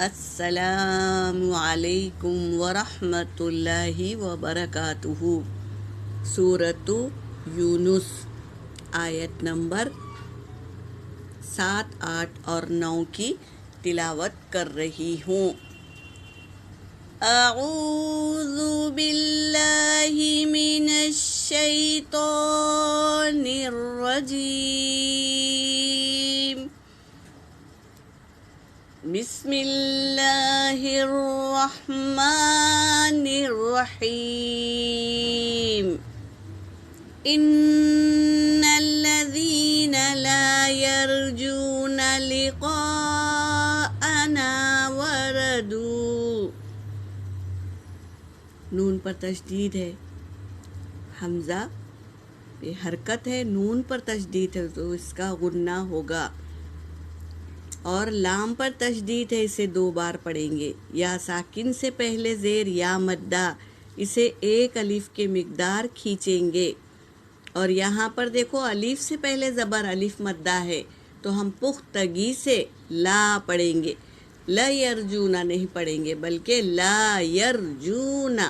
السلام علیکم ورحمۃ اللہ وبرکاتہ۔ سورۃ یونس آیت نمبر 7، 8 اور 9 کی تلاوت کر رہی ہوں۔ اعوذ باللہ من الشیطان الرجیم، بسم اللہ الرحمن الرحیم۔ ان الذین لا یرجون لقاءنا وردوا، نون پر تشدید ہے، حمزہ پہ حرکت ہے، نون پر تشدید ہے تو اس کا غنہ ہوگا، اور لام پر تشدید ہے، اسے 2 بار پڑھیں گے۔ یا ساکن سے پہلے زیر یا مدہ، اسے 1 الف کے مقدار کھینچیں گے، اور یہاں پر دیکھو الف سے پہلے زبر الف مدہ ہے تو ہم پختگی سے لا پڑھیں گے، لا یرجونا نہیں پڑھیں گے بلکہ لا یرجونا۔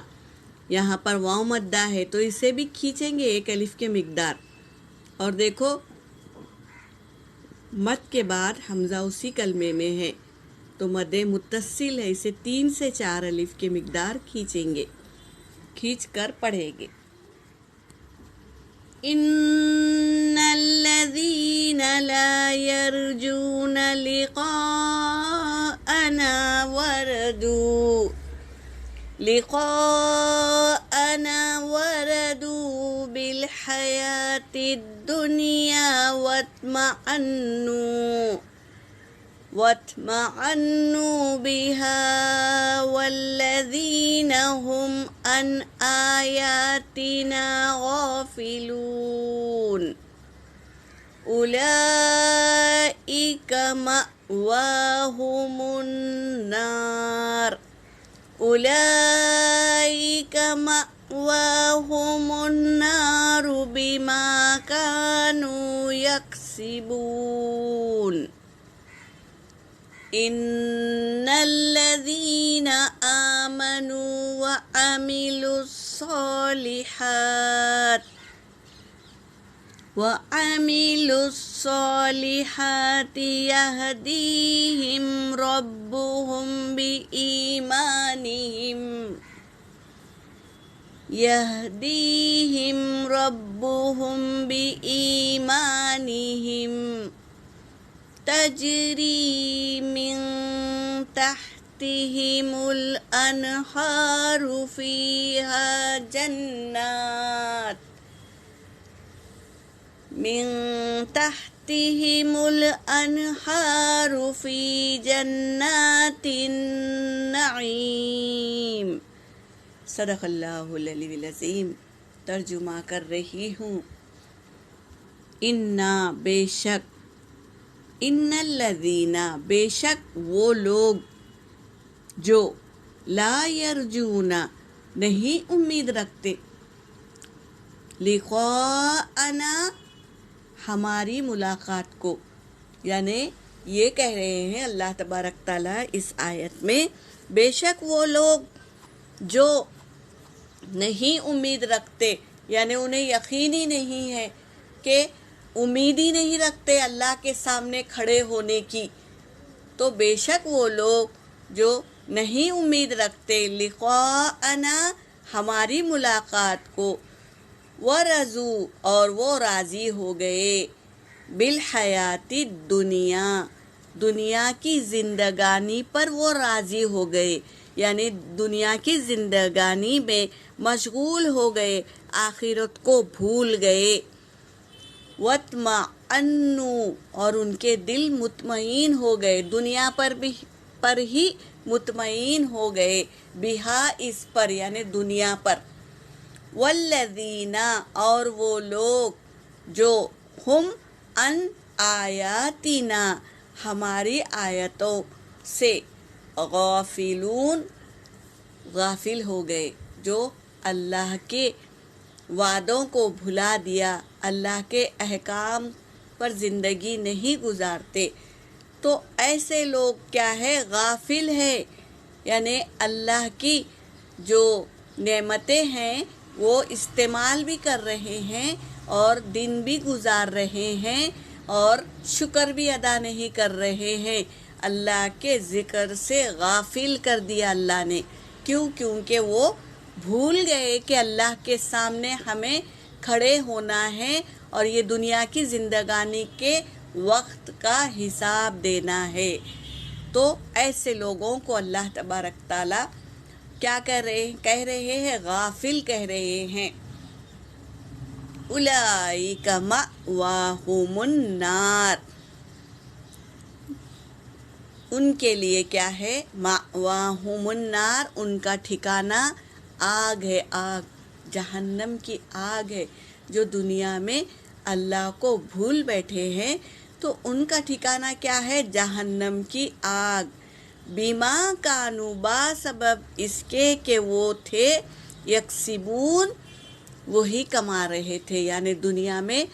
یہاں پر واو مدہ ہے تو اسے بھی کھینچیں گے 1 الف کے مقدار، اور دیکھو مد کے بعد حمزہ اسی کلمے میں ہے تو مد متصل ہے، اسے 3 سے 4 الف کے مقدار کھینچیں گے، کھینچ کر پڑھیں گے۔ ان الذین لا یرجون لقاءنا وردوا بالحیاة الدنیا واطمأنوا بها والذین هم عن آیاتنا غافلون، اولئک مأواهم النار بما كانوا يكسبون۔ ان الذين آمنوا وعملوا الصالحات يهديهم ربهم بإيمانهم تجری من تحتهم الانہار فی جنات النعیم۔ صدق اللہ العلی العظیم۔ ترجمہ کر رہی ہوں۔ انا بے شک، ان الذین بے شک وہ لوگ جو لا یرجون نہیں امید رکھتے، لقاءنا ہماری ملاقات کو، یعنی یہ کہہ رہے ہیں اللہ تبارک تعالیٰ اس آیت میں، بے شک وہ لوگ جو نہیں امید رکھتے، یعنی انہیں یقین ہی نہیں ہے کہ امید ہی نہیں رکھتے اللہ کے سامنے کھڑے ہونے کی، تو بے شک وہ لوگ جو نہیں امید رکھتے لقاءنا ہماری ملاقات کو، ورضوا اور وہ راضی ہو گئے، بالحیات الدنیا دنیا کی زندگانی پر وہ راضی ہو گئے، یعنی دنیا کی زندگانی میں مشغول ہو گئے، آخرت کو بھول گئے۔ واطمأنوا اور ان کے دل مطمئن ہو گئے، دنیا پر ہی مطمئن ہو گئے، بہا اس پر یعنی دنیا پر۔ والذین اور وہ لوگ جو ہم ان آیاتنا ہماری آیتوں سے غافلون غافل ہو گئے، جو اللہ کے وعدوں کو بھلا دیا، اللہ کے احکام پر زندگی نہیں گزارتے، تو ایسے لوگ کیا ہے غافل ہے، یعنی اللہ کی جو نعمتیں ہیں وہ استعمال بھی کر رہے ہیں اور دن بھی گزار رہے ہیں اور شکر بھی ادا نہیں کر رہے ہیں، اللہ کے ذکر سے غافل کر دیا اللہ نے۔ کیونکہ وہ بھول گئے کہ اللہ کے سامنے ہمیں کھڑے ہونا ہے اور یہ دنیا کی زندگانی کے وقت کا حساب دینا ہے۔ تو ایسے لوگوں کو اللہ تبارک تعالیٰ کیا کہہ رہے ہیں؟ غافل کہہ رہے ہیں۔ اولئک مأواہم النار، ان کے لیے کیا ہے؟ مأواہم النار، ان کا ٹھکانہ آگ ہے، آگ، جہنم کی آگ ہے۔ جو دنیا میں اللہ کو بھول بیٹھے ہیں تو ان کا ٹھکانہ کیا ہے؟ جہنم کی آگ۔ بما کانوا، بسبب اس کے کہ وہ تھے یکسبون، وہی کما رہے تھے، یعنی دنیا میں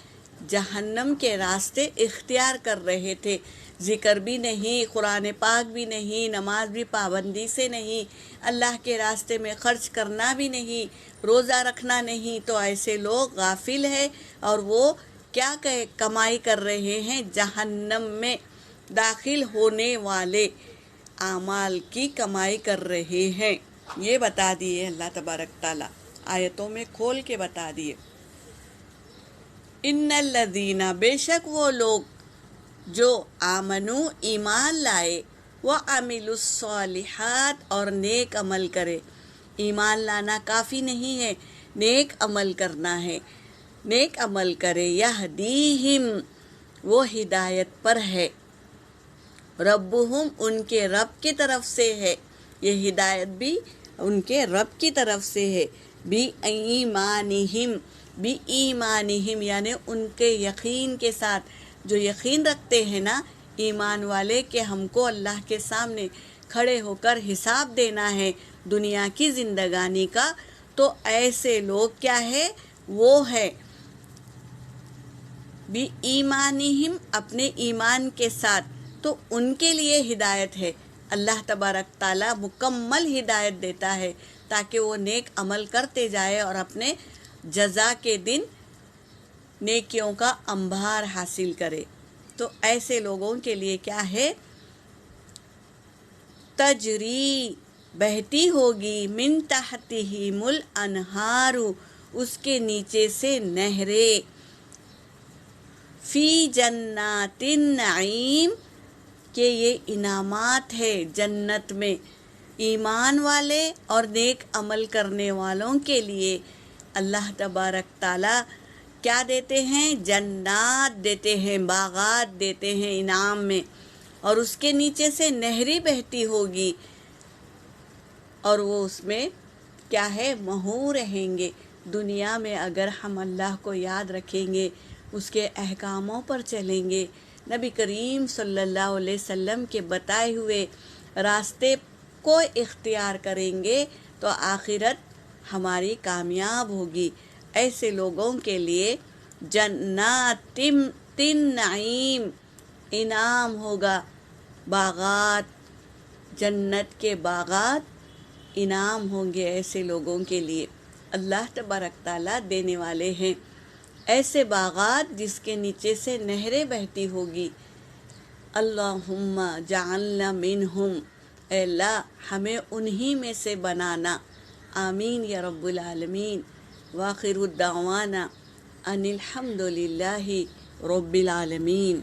جہنم کے راستے اختیار کر رہے تھے۔ ذکر بھی نہیں، قرآن پاک بھی نہیں، نماز بھی پابندی سے نہیں، اللہ کے راستے میں خرچ کرنا بھی نہیں، روزہ رکھنا نہیں، تو ایسے لوگ غافل ہیں اور وہ کیا کمائی کر رہے ہیں؟ جہنم میں داخل ہونے والے اعمال کی کمائی کر رہے ہیں۔ یہ بتا دیے اللہ تبارک تعالیٰ، آیتوں میں کھول کے بتا دیے۔ ان الذین، بے شک وہ لوگ جو آمنو، ایمان لائے، وعملوا الصالحات، اور نیک عمل کرے۔ ایمان لانا کافی نہیں ہے، نیک عمل کرنا ہے۔ نیک عمل کرے، یہدیہم، وہ ہدایت پر ہے، ربہم، ان کے رب کی طرف سے ہے، یہ ہدایت بھی ان کے رب کی طرف سے ہے، بِایمانہم، بِایمانہم، یعنی ان کے یقین کے ساتھ، جو یقین رکھتے ہیں نا ایمان والے کہ ہم کو اللہ کے سامنے کھڑے ہو کر حساب دینا ہے دنیا کی زندگانی کا، تو ایسے لوگ کیا ہے؟ وہ ہے بِایمانہم، اپنے ایمان کے ساتھ، تو ان کے لیے ہدایت ہے۔ اللہ تبارک تعالیٰ مکمل ہدایت دیتا ہے تاکہ وہ نیک عمل کرتے جائے اور اپنے جزا کے دن نیکیوں کا انبار حاصل کرے۔ تو ایسے لوگوں کے لیے کیا ہے؟ تجری، بہتی ہوگی، من تحتہم الانہار، اس کے نیچے سے نہریں، فی جنات النعیم، کہ یہ انعامات ہے جنت میں ایمان والے اور نیک عمل کرنے والوں کے لیے۔ اللہ تبارک تعالیٰ کیا دیتے ہیں؟ جنات دیتے ہیں، باغات دیتے ہیں انعام میں، اور اس کے نیچے سے نہریں بہتی ہوگی، اور وہ اس میں کیا ہے؟ محو رہیں گے۔ دنیا میں اگر ہم اللہ کو یاد رکھیں گے، اس کے احکاموں پر چلیں گے، نبی کریم صلی اللہ علیہ وسلم کے بتائے ہوئے راستے کو اختیار کریں گے تو آخرت ہماری کامیاب ہوگی۔ ایسے لوگوں کے لیے جنات النعیم، انعام ہوگا، باغات، جنت کے باغات انعام ہوں گے ایسے لوگوں کے لیے۔ اللہ تبارک تعالیٰ دینے والے ہیں ایسے باغات جس کے نیچے سے نہریں بہتی ہوگی۔ اللہم جعلنا منہم، اے اللہ ہمیں انہی میں سے بنانا، آمین یا رب العالمین۔ وآخر الدعوانا ان الحمد للہ رب العالمین۔